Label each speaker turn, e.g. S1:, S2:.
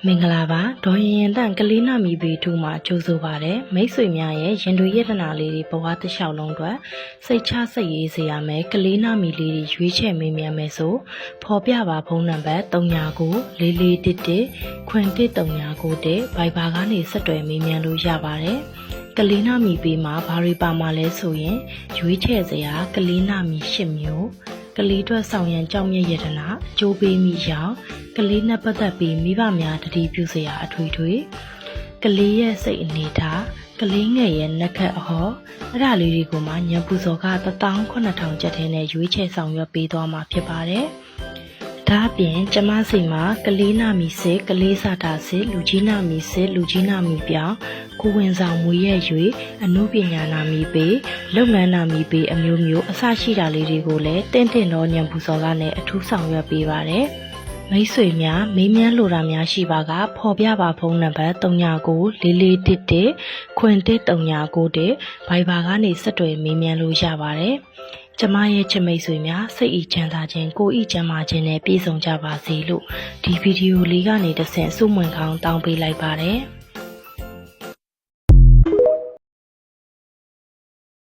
S1: မင်္ဂလာပါဒေါ်ရင်တန်ကလေးနာမီပေထူမှာကြိုးဆိုပါတယ်မိတ်ဆွေများရဲ့ရင်တွေရတနာလေးတွေဘဝတစ်လျှောက်လုံးအတွက်စိတ်ချစိတ်ရေးစေရမယ်ကလေးနာမီလေးတွေရွေးချယ်မေးမြန်းမယ်ဆိုဖော်ပြပါဖုန်းနံပါတ်399411ခွင်1339ဘိုင်ဘာကနေဆက်သွယ်မေးမြန်းလို့ရပါတယ်ကလေးနာမီပေမှာဘာတွေပါမှာလဲဆိုရင်ရွေးချယ်စရာကလေးနာမီ10မျိုးကလေးအတွက်ဆောင်ရန်ကြောင့်မြရတနာအကျိုးပေးမိရောင်ကလေးနဲ့ပတ်သက်ပြီးမိဘများတတိပြုစရာအထွေထွေကလေးရဲ့စိတ်အနေထားကလေးငယ်ရဲ့နှက်ခတ်အဟောအဲ့ဒါလေးတွေကိုမှညံပူစော်က18000ကျပ်ထဲနဲ့ရွေးချယ်ဆောင်ရွက်ပေးသွားမှာဖြစ်ပါတယ်ဒါအပြင်ကျမစီမှာကလေးနာမီစစ်ကလေးစာတာစစ်လူကြီးနာမီစစ်လူကြီးနာမီပြောင်းကိုဝင်ဆောင်မွေရဲ့၍အမှုပညာနာမီပေးလုပ်ငန်းနာမီပေးအမျိုးမျိုးအစရှိတာလေးတွေကိုလည်းတင့်တော့ညံပူစော်ကနဲ့အထူးဆောင်ရွက်ပေးပါတယ်မိတ်ဆွေများမေးမြန်းလိုတာများရှိပါကဖော်ပြပါဖုန်းနံပါတ်399411ခွင်1339ဘိုင်ဘာကနေဆက်သွယ်မေးမြန်းလို့ရပါတယ်ကျမရဲ့ချစ်မိတ်ဆွေများစိတ်ဤချမ်းသာခြင်းကိုယ်ဤကျန်းမာခြင်းနဲ့ပြည့်စုံကြပါစေလို့ဒီဗီဒီယိုလေးကနေတစ်ဆင့်ဆုမွန်ကောင်းတောင်းပေးလိုက်ပါတယ်